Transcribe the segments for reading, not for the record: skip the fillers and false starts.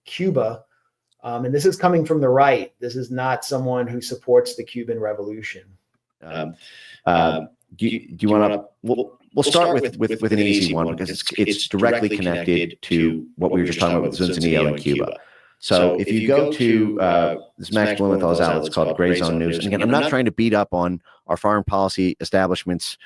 Cuba. And this is coming from the right. This is not someone who supports the Cuban Revolution. Do you want to? We'll start with an easy one because it's directly connected to what we were just talking about with Zunzuneo in Cuba. So if you go to this Max Blumenthal's outlet, it's called Grayzone News. And again, I'm not trying to beat up on our foreign policy establishments,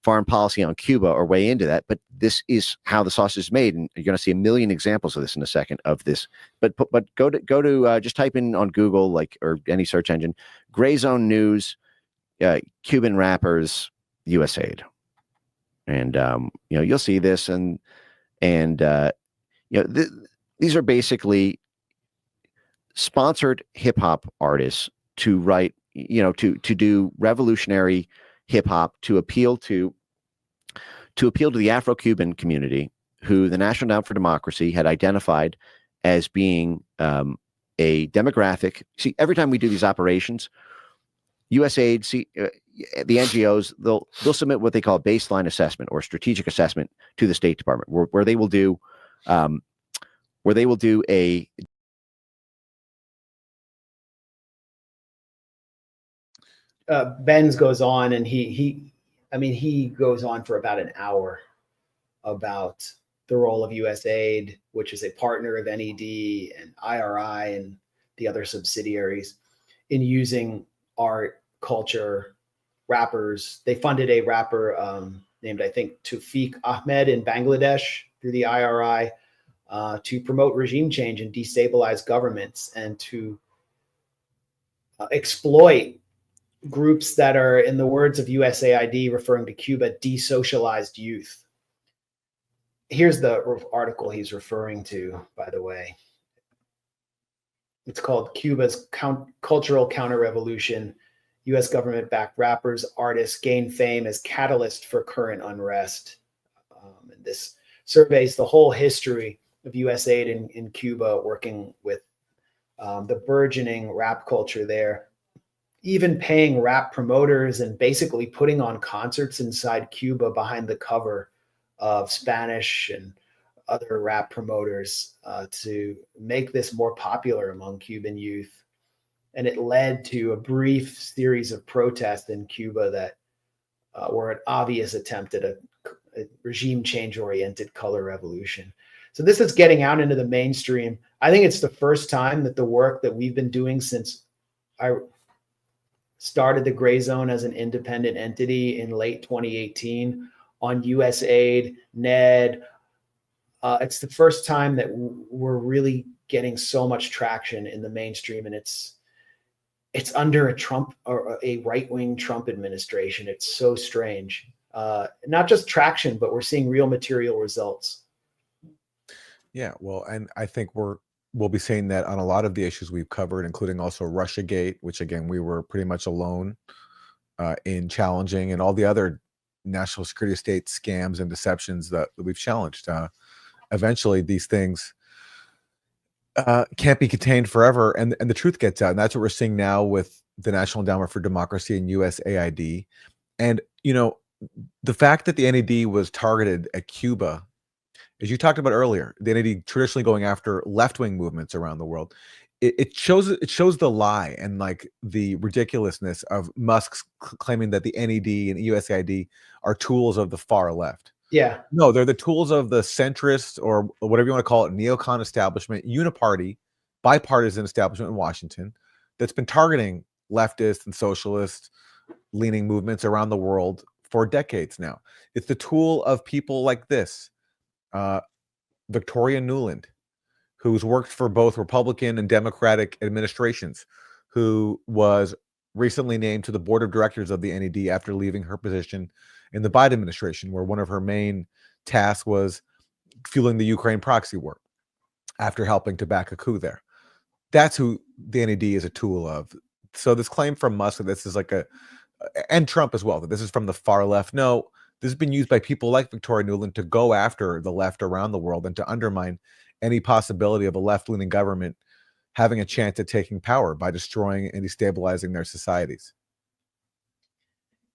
foreign policy on Cuba or weigh into that, but this is how the sausage is made, and you're going to see a million examples of this in a second of this. But go to just type in on Google, like, or any search engine, Grayzone News, Cuban rappers, USAID, and you'll see this, and these are basically sponsored hip hop artists to write, to do revolutionary hip hop to appeal to the Afro-Cuban community, who the National Endowment for Democracy had identified as being a demographic. See, every time we do these operations, USAID, the NGOs, they'll submit what they call a baseline assessment or strategic assessment to the State Department, where they will do a Benz goes on, and he goes on for about an hour about the role of USAID, which is a partner of NED and IRI and the other subsidiaries, in using art, culture, rappers. They funded a rapper named, I think, Tawfiq Ahmed in Bangladesh through the IRI to promote regime change and destabilize governments, and to exploit groups that are, in the words of USAID, referring to Cuba, desocialized youth. Here's the article he's referring to, by the way. It's called Cuba's Cultural Counter-Revolution. U.S. government-backed rappers, artists gain fame as catalyst for current unrest. And this surveys the whole history of USAID in Cuba, working with the burgeoning rap culture there, even paying rap promoters and basically putting on concerts inside Cuba behind the cover of Spanish and other rap promoters to make this more popular among Cuban youth. And it led to a brief series of protests in Cuba that were an obvious attempt at a regime change-oriented color revolution. So this is getting out into the mainstream. I think it's the first time that the work that we've been doing since I started the Grayzone as an independent entity in late 2018 on USAID, NED. It's the first time that we're really getting so much traction in the mainstream, and it's under a Trump or a right-wing Trump administration. It's so strange. Not just traction, but we're seeing real material results. Yeah, well, and I think we'll be saying that on a lot of the issues we've covered, including also Russiagate, which again, we were pretty much alone in challenging, and all the other national security state scams and deceptions that we've challenged. Eventually these things can't be contained forever, and the truth gets out. And that's what we're seeing now with the National Endowment for Democracy and USAID. And, the fact that the NED was targeted at Cuba, as you talked about earlier, the NED traditionally going after left-wing movements around the world, it shows the lie and like the ridiculousness of Musk's claiming that the NED and USAID are tools of the far left. Yeah. No, they're the tools of the centrist, or whatever you want to call it, neocon establishment, uniparty, bipartisan establishment in Washington that's been targeting leftist and socialist leaning movements around the world for decades now. It's the tool of people like this, Victoria Nuland, who's worked for both Republican and Democratic administrations, who was recently named to the board of directors of the NED after leaving her position in the Biden administration, where one of her main tasks was fueling the Ukraine proxy war after helping to back a coup there. That's who the NED is a tool of. So this claim from Musk that this is like and Trump as well, that this is from the far left. No, this has been used by people like Victoria Nuland to go after the left around the world and to undermine any possibility of a left-leaning government having a chance at taking power by destroying and destabilizing their societies.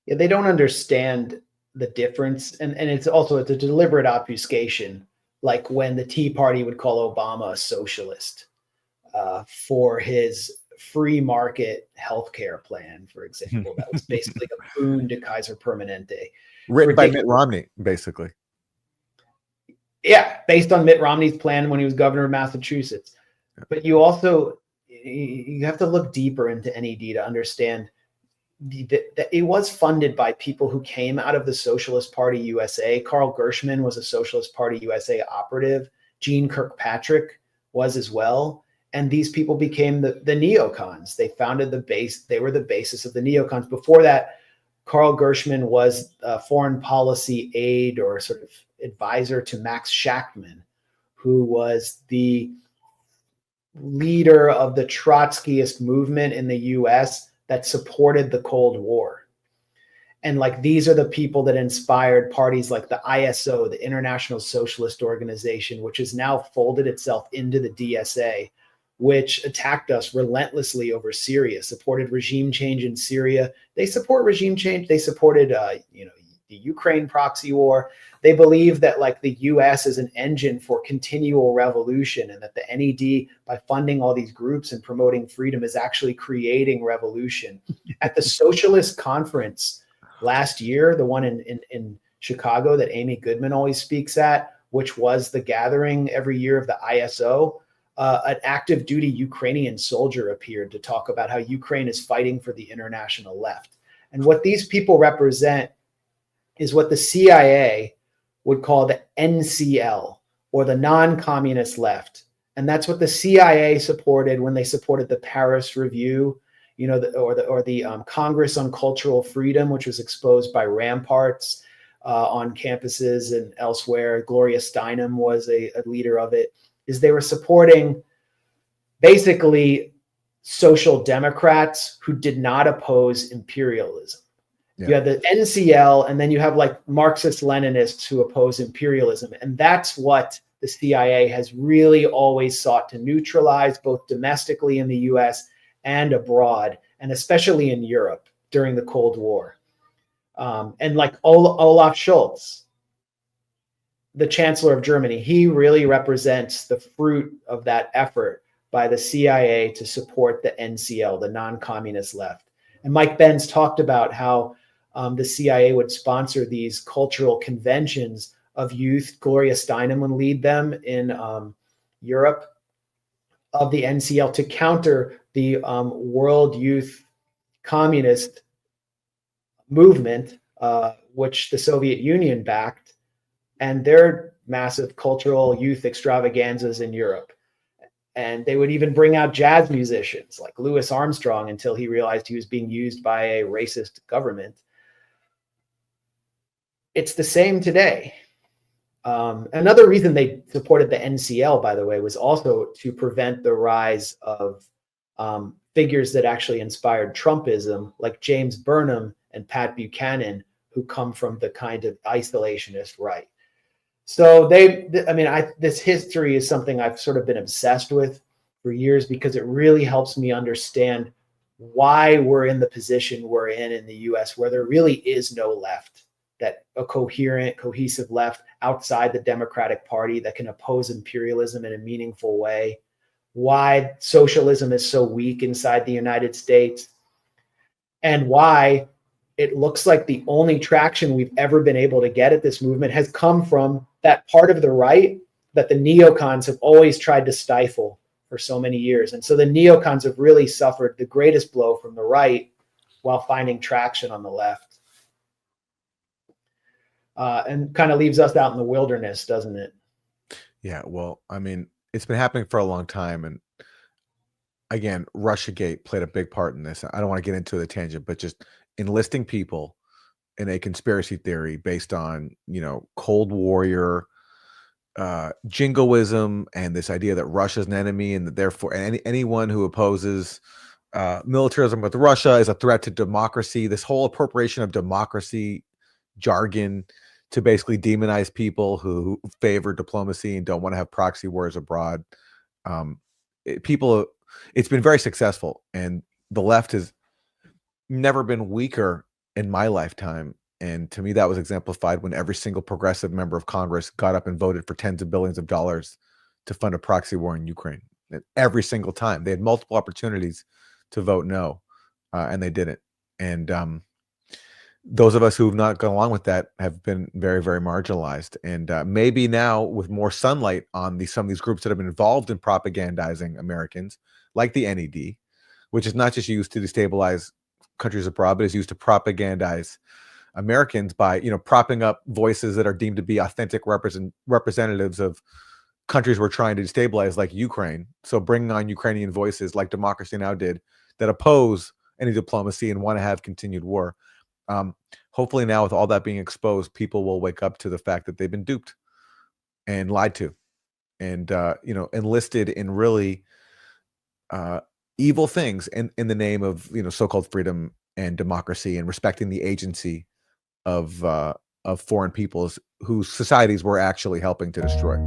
Yeah, they don't understand the difference, and it's a deliberate obfuscation like when the Tea Party would call Obama a socialist for his free market healthcare plan, for example, that was basically a boon to Kaiser Permanente. Written by Mitt Romney, basically. Yeah, based on Mitt Romney's plan when he was governor of Massachusetts. But you also, you have to look deeper into NED to understand that it was funded by people who came out of the Socialist Party USA. Carl Gershman was a Socialist Party USA operative. Gene Kirkpatrick was as well. And these people became the neocons. They founded the base. They were the basis of the neocons. Before that, Carl Gershman was a foreign policy aide or sort of advisor to Max Shachtman, who was the leader of the Trotskyist movement in the US that supported the Cold War. And like, these are the people that inspired parties like the ISO, the International Socialist Organization, which has now folded itself into the DSA, which attacked us relentlessly over Syria, supported regime change in Syria. They support regime change. They supported, the Ukraine proxy war. They believe that like the US is an engine for continual revolution, and that the NED, by funding all these groups and promoting freedom, is actually creating revolution. At the Socialist Conference last year, the one in Chicago that Amy Goodman always speaks at, which was the gathering every year of the ISO, an active duty Ukrainian soldier appeared to talk about how Ukraine is fighting for the international left. And what these people represent is what the CIA would call the NCL, or the non-communist left. And that's what the CIA supported when they supported the Paris Review, or the Congress on Cultural Freedom, which was exposed by ramparts on campuses and elsewhere. Gloria Steinem was a leader of it. Is they were supporting basically social democrats who did not oppose imperialism. Yeah. You have the NCL, and then you have like Marxist-Leninists who oppose imperialism. And that's what the CIA has really always sought to neutralize, both domestically in the US and abroad, and especially in Europe during the Cold War. And like Olaf Scholz, the Chancellor of Germany, he really represents the fruit of that effort by the CIA to support the NCL, the non-communist left. And Mike Benz talked about how the CIA would sponsor these cultural conventions of youth. Gloria Steinem would lead them in Europe, of the NCL, to counter the World Youth Communist movement, which the Soviet Union backed, and their massive cultural youth extravaganzas in Europe. And they would even bring out jazz musicians like Louis Armstrong until he realized he was being used by a racist government. It's the same today. Another reason they supported the NCL, by the way, was also to prevent the rise of figures that actually inspired Trumpism, like James Burnham and Pat Buchanan, who come from the kind of isolationist right. So this history is something I've sort of been obsessed with for years, because it really helps me understand why we're in the position we're in the US, where there really is no left, that a coherent, cohesive left outside the Democratic Party that can oppose imperialism in a meaningful way, why socialism is so weak inside the United States, and why it looks like the only traction we've ever been able to get at this movement has come from that part of the right that the neocons have always tried to stifle for so many years. And so the neocons have really suffered the greatest blow from the right while finding traction on the left. And kind of leaves us out in the wilderness, doesn't it? Yeah, well, I mean, it's been happening for a long time. And again, Russiagate played a big part in this. I don't want to get into the tangent, but just enlisting people in a conspiracy theory based on, Cold Warrior jingoism, and this idea that Russia's an enemy, and that therefore anyone who opposes militarism with Russia is a threat to democracy. This whole appropriation of democracy jargon to basically demonize people who favor diplomacy and don't want to have proxy wars abroad. It's been very successful, and the left has never been weaker in my lifetime And to me, that was exemplified when every single progressive member of Congress got up and voted for tens of billions of dollars to fund a proxy war in Ukraine. And every single time. They had multiple opportunities to vote no, and they didn't. And those of us who have not gone along with that have been very, very marginalized. And maybe now, with more sunlight on some of these groups that have been involved in propagandizing Americans, like the NED, which is not just used to destabilize countries abroad, but is used to propagandize Americans by, propping up voices that are deemed to be authentic representatives of countries we're trying to destabilize, like Ukraine. So bringing on Ukrainian voices, like Democracy Now! Did, that oppose any diplomacy and want to have continued war. Hopefully now, with all that being exposed, people will wake up to the fact that they've been duped and lied to, and enlisted in really evil things in the name of so-called freedom and democracy and respecting the agency of foreign peoples whose societies we're actually helping to destroy.